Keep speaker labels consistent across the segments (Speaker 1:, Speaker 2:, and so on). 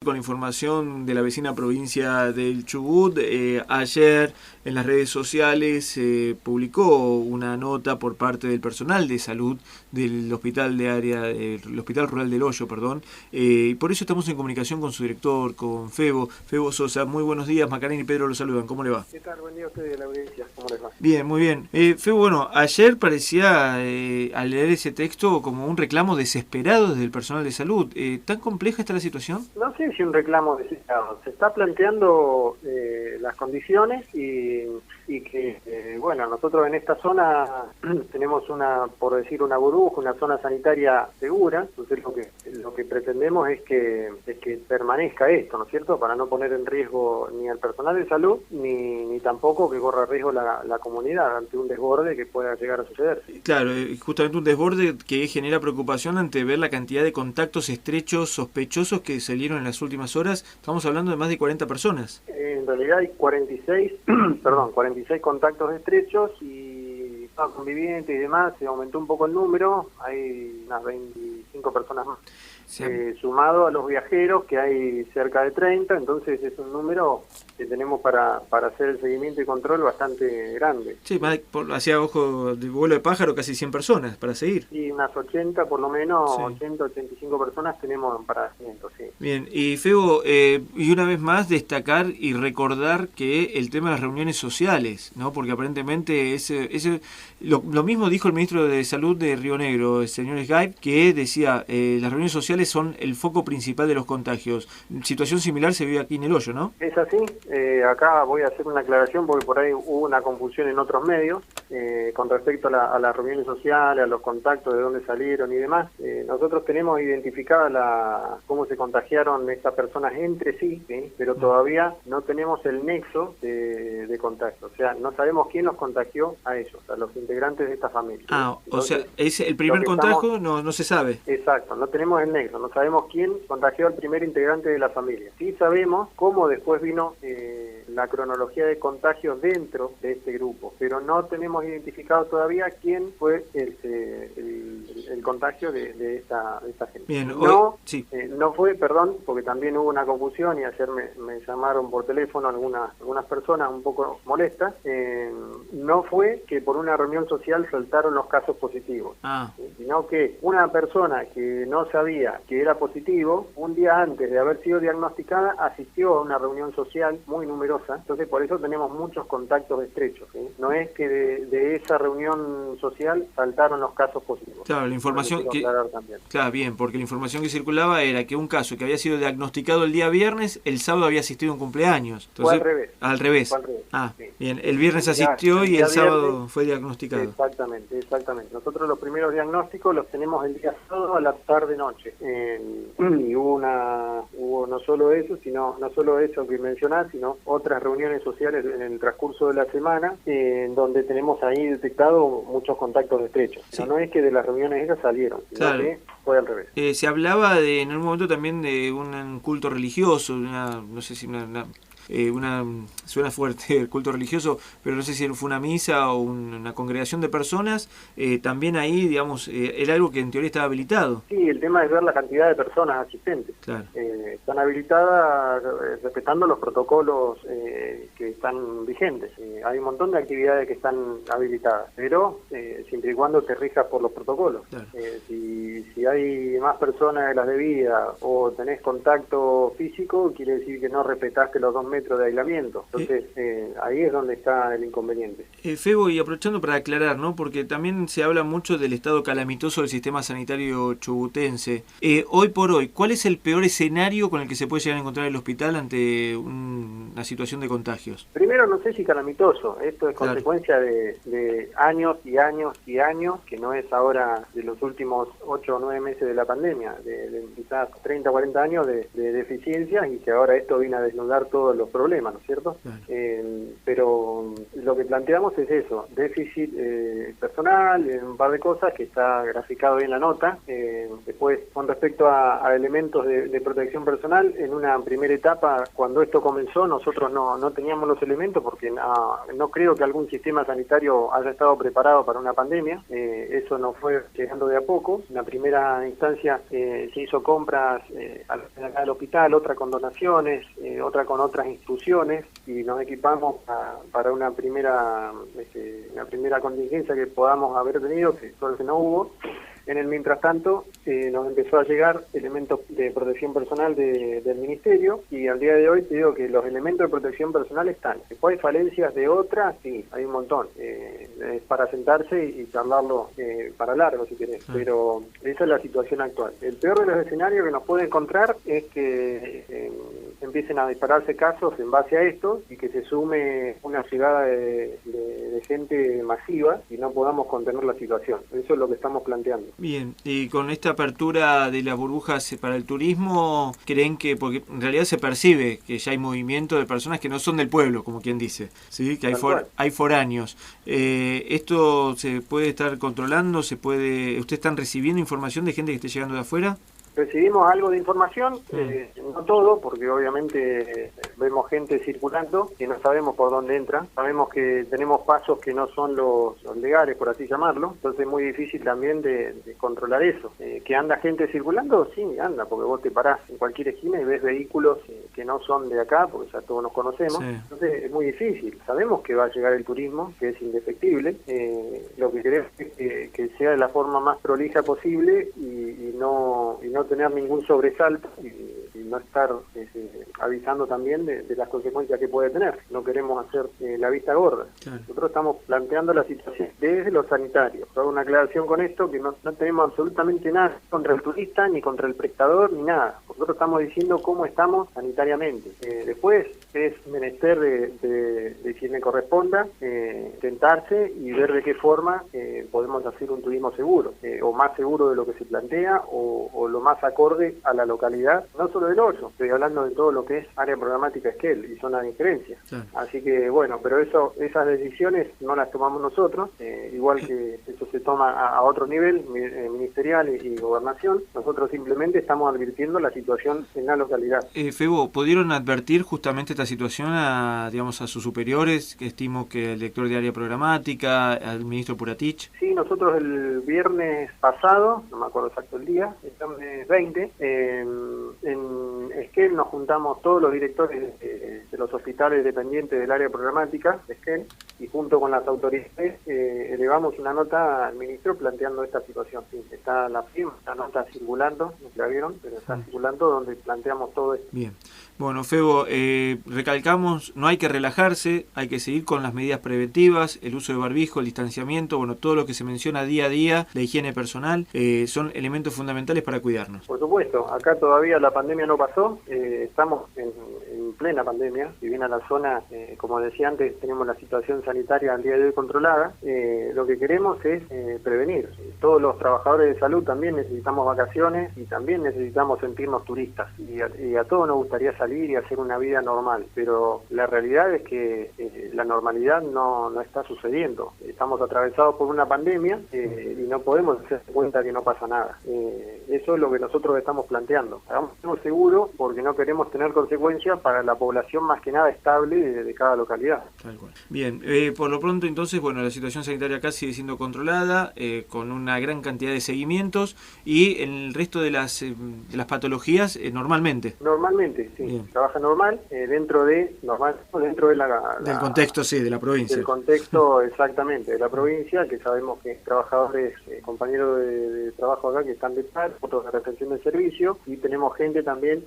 Speaker 1: Con información de la vecina provincia del Chubut, ayer en las redes sociales se publicó una nota por parte del personal de salud del hospital el Hospital Rural del Hoyo, perdón, y por eso estamos en comunicación con su director, con Febo Sosa. Muy buenos días, Macarena y Pedro lo saludan, ¿cómo le va?
Speaker 2: ¿Qué tal? Buen día a ustedes de la audiencia, ¿cómo les va?
Speaker 1: Bien, muy bien. Febo, bueno, ayer parecía, al leer ese texto, como un reclamo desesperado desde el personal de salud. ¿Tan compleja está la situación?
Speaker 2: No sé si un reclamo desesperado. Se está planteando las condiciones y que, bueno, nosotros en esta zona tenemos por decir, una burbuja, una zona sanitaria segura. Entonces lo que pretendemos es que permanezca esto, ¿no es cierto? Para no poner en riesgo ni al personal de salud, ni tampoco que corra riesgo la comunidad ante un desborde que pueda llegar a suceder.
Speaker 1: Claro, justamente un desborde que genera preocupación ante ver la cantidad de contactos estrechos sospechosos que salieron en las últimas horas. Estamos hablando de más de 40 personas.
Speaker 2: En realidad hay 46, 46 contactos estrechos y convivientes y demás. Se aumentó un poco el número, hay unas 25 personas más. Sumado a los viajeros, que hay cerca de 30, entonces es un número que tenemos para hacer el seguimiento y control bastante grande.
Speaker 1: Sí, hacia ojo de vuelo de pájaro casi 100 personas para seguir.
Speaker 2: Sí, unas 80 por lo menos,
Speaker 1: Sí.
Speaker 2: 80, 85 personas tenemos para seguimiento, sí.
Speaker 1: Bien, y Febo, y una vez más destacar y recordar que el tema de las reuniones sociales, ¿no? Porque aparentemente lo mismo dijo el ministro de Salud de Río Negro, el señor Sgaib, que decía, las reuniones sociales son el foco principal de los contagios. Situación similar se vive aquí en El Hoyo, ¿no?
Speaker 2: Es así. Acá voy a hacer una aclaración porque por ahí hubo una confusión en otros medios con respecto a las reuniones sociales, a los contactos, de dónde salieron y demás. Nosotros tenemos identificada cómo se contagiaron estas personas entre sí, ¿sí? Pero todavía no tenemos el nexo de contagio. O sea, no sabemos quién los contagió a ellos, a los integrantes de esta familia.
Speaker 1: Ah,
Speaker 2: entonces,
Speaker 1: o sea, es el primer contagio no se sabe.
Speaker 2: Exacto, no tenemos el nexo, no sabemos quién contagió al primer integrante de la familia. Sí sabemos cómo después vino la cronología de contagios dentro de este grupo, pero no tenemos identificado todavía quién fue el contagio de esta gente.
Speaker 1: Bien, sí.
Speaker 2: No fue, perdón, porque también hubo una confusión y ayer me llamaron por teléfono algunas personas un poco molestas. No fue que por una reunión social saltaron los casos positivos, sino que una persona que no sabía que era positivo, un día antes de haber sido diagnosticada, asistió a una reunión social muy numerosa. Entonces por eso tenemos muchos contactos estrechos, ¿sí? No es que de esa reunión social saltaron los casos positivos.
Speaker 1: Claro, la información claro, bien, porque la información que circulaba era que un caso que había sido diagnosticado el día viernes, el sábado había asistido a un cumpleaños. Entonces,
Speaker 2: fue al revés.
Speaker 1: Al revés.
Speaker 2: Sí.
Speaker 1: Bien, el viernes asistió y el sábado fue diagnosticado.
Speaker 2: Exactamente. Nosotros los primeros diagnósticos los tenemos el día sábado a la tarde-noche. Y hubo no solo eso, que mencionás, sino otras reuniones sociales en el transcurso de la semana, en donde tenemos ahí detectado muchos contactos estrechos. Sí. Pero no es que de las reuniones esas salieron, sino que fue al revés.
Speaker 1: Se hablaba en un momento también de un culto religioso, no sé si suena fuerte el culto religioso, pero no sé si fue una misa o una congregación de personas, también ahí, digamos, era algo que en teoría estaba habilitado.
Speaker 2: Sí, el tema es ver la cantidad de personas asistentes.
Speaker 1: Claro.
Speaker 2: Están habilitadas respetando los protocolos que están vigentes. Hay un montón de actividades que están habilitadas, pero siempre y cuando te rijas por los protocolos. Claro. Si hay más personas de las debidas o tenés contacto físico, quiere decir que no respetaste los 2 metros de aislamiento. Entonces, ahí es donde está el inconveniente.
Speaker 1: Febo, y aprovechando para aclarar, ¿no? Porque también se habla mucho del estado calamitoso del sistema sanitario chubutense. Hoy por hoy, ¿cuál es el peor escenario con el que se puede llegar a encontrar el hospital ante una situación de contagios?
Speaker 2: Primero, no sé si calamitoso. Esto es consecuencia de años y años y años, que no es ahora de los últimos 8 o 9 meses de la pandemia, de quizás 30 o 40 años de deficiencias, y que ahora esto viene a desnudar todos los problemas, ¿no es cierto?
Speaker 1: Claro.
Speaker 2: Pero lo que planteamos es eso, déficit personal, un par de cosas que está graficado ahí en la nota. Después, con respecto a elementos de protección personal, en una primera etapa, cuando esto comenzó, nosotros no teníamos los elementos porque no creo que algún sistema sanitario haya estado preparado para una pandemia. Eso nos fue llegando de a poco. En la primera instancia se hizo compras al hospital, otra con donaciones, otra con otras instituciones, y nos equipamos para una primera contingencia que podamos haber tenido, que suerte no hubo. En el mientras tanto, nos empezó a llegar elementos de protección personal del Ministerio, y al día de hoy te digo que los elementos de protección personal están. Después hay falencias de otras, sí, hay un montón. Es para sentarse y charlarlo para largo, si querés. Pero esa es la situación actual. El peor de los escenarios que nos puede encontrar es que empiecen a dispararse casos en base a esto y que se sume una llegada de gente masiva y no podamos contener la situación. Eso es lo que estamos planteando.
Speaker 1: Bien, y con esta apertura de las burbujas para el turismo, ¿creen que, porque en realidad se percibe que ya hay movimiento de personas que no son del pueblo, como quien dice, ¿sí? Que hay foráneos? ¿Esto se puede estar controlando? ¿Ustedes están recibiendo información de gente que esté llegando de afuera?
Speaker 2: Recibimos algo de información, no todo, porque obviamente vemos gente circulando que no sabemos por dónde entra. Sabemos que tenemos pasos que no son los legales, por así llamarlo, entonces es muy difícil también de controlar eso. ¿Que anda gente circulando? Sí, anda, porque vos te parás en cualquier esquina y ves vehículos que no son de acá, porque ya todos nos conocemos. Sí. Entonces es muy difícil. Sabemos que va a llegar el turismo, que es indefectible. Lo que queremos es que sea de la forma más prolija posible y no tener ningún sobresalto y no estar avisando también de las consecuencias que puede tener. No queremos hacer la vista gorda. Claro. Nosotros estamos planteando la situación desde lo sanitario. Hago una aclaración con esto, que no tenemos absolutamente nada contra el turista, ni contra el prestador, ni nada. Nosotros estamos diciendo cómo estamos sanitariamente. Después es menester de quien le corresponda tentarse y ver de qué forma podemos hacer un turismo seguro, o más seguro de lo que se plantea, o lo más acorde a la localidad, no solo del Hoyo, estoy hablando de todo lo que es área programática Esquel y zona de injerencia. Sí. Así que bueno, pero esas decisiones no las tomamos nosotros, igual que eso se toma a otro nivel, ministerial y gobernación. Nosotros simplemente estamos advirtiendo la situación en la localidad.
Speaker 1: Febo, ¿pudieron advertir justamente esta situación a sus superiores? Que estimo que el director de área programática, al ministro Puratich.
Speaker 2: Sí, nosotros el viernes pasado, no me acuerdo exacto el día, el 20, en Esquel nos juntamos todos los directores de los hospitales dependientes del área programática de Esquel, y junto con las autoridades elevamos una nota al ministro planteando esta situación. Sí, está la firma, la nota circulando, no la vieron, pero está circulando, donde planteamos todo esto.
Speaker 1: Bien. Bueno, Febo, recalcamos, no hay que relajarse, hay que seguir con las medidas preventivas, el uso de barbijo, el distanciamiento, bueno, todo lo que se menciona día a día, la higiene personal, son elementos fundamentales para cuidarnos.
Speaker 2: Por supuesto, acá todavía la pandemia no pasó, estamos en plena pandemia, si bien a la zona, como decía antes, tenemos la situación sanitaria al día de hoy controlada, lo que queremos es prevenir. Todos los trabajadores de salud también necesitamos vacaciones y también necesitamos sentirnos turistas, y a todos nos gustaría salir y hacer una vida normal, pero la realidad es que la normalidad no está sucediendo. Estamos atravesados por una pandemia y no podemos hacer cuenta que no pasa nada. Eso es lo que nosotros estamos planteando. Hagamos algo seguro porque no queremos tener consecuencias para la población más que nada estable de cada localidad.
Speaker 1: Tal cual. Bien, por lo pronto entonces, bueno, la situación sanitaria acá sigue siendo controlada, con una gran cantidad de seguimientos, y en el resto de las patologías normalmente.
Speaker 2: Normalmente, sí. Bien. Trabaja normal, dentro de del
Speaker 1: contexto, sí, de la provincia.
Speaker 2: Del contexto, exactamente, de la provincia, que sabemos que trabajadores, compañeros de trabajo acá que están de paro, otros de recepción de servicio, y tenemos gente también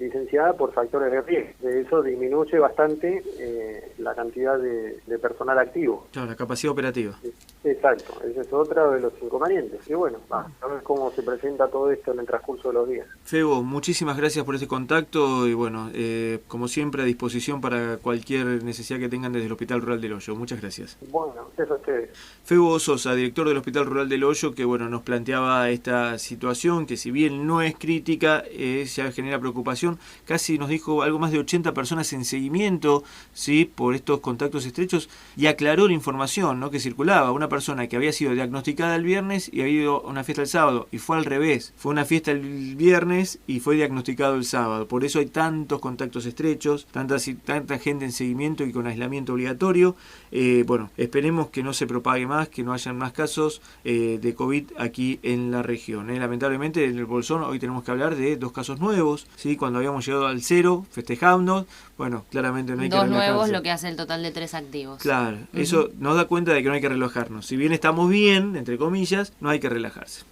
Speaker 2: licenciada por factores de riesgo. Eso disminuye bastante la cantidad de personal activo.
Speaker 1: Claro, la capacidad operativa.
Speaker 2: Exacto, ese es otro de los inconvenientes. Y bueno, vamos a ver cómo se presenta todo esto en el transcurso de los días.
Speaker 1: Febo, muchísimas gracias por este contacto y bueno, como siempre a disposición para cualquier necesidad que tengan desde el Hospital Rural del Hoyo. Muchas gracias.
Speaker 2: Bueno, eso a ustedes.
Speaker 1: Febo Sosa, director del Hospital Rural del Hoyo, que bueno, nos planteaba esta situación que si bien no es crítica, ya genera preocupación. Casi nos dijo algo más de 80 personas en seguimiento, ¿sí?, por estos contactos estrechos, y aclaró la información, ¿no?, que circulaba. Una persona que había sido diagnosticada el viernes y había ido a una fiesta el sábado, y fue al revés. Fue una fiesta el viernes y fue diagnosticado el sábado. Por eso hay tantos contactos estrechos, tanta gente en seguimiento y con aislamiento obligatorio. Bueno, esperemos que no se propague más, que no hayan más casos de COVID aquí en la región. Lamentablemente en el Bolsón hoy tenemos que hablar de 2 casos nuevos, ¿sí? Cuando habíamos llegado al 0, festejando, bueno, claramente no hay que relajarse.
Speaker 3: 2 nuevos, lo que hace el total de 3 activos.
Speaker 1: Claro, eso nos da cuenta de que no hay que relajarnos. Si bien estamos bien, entre comillas, no hay que relajarse.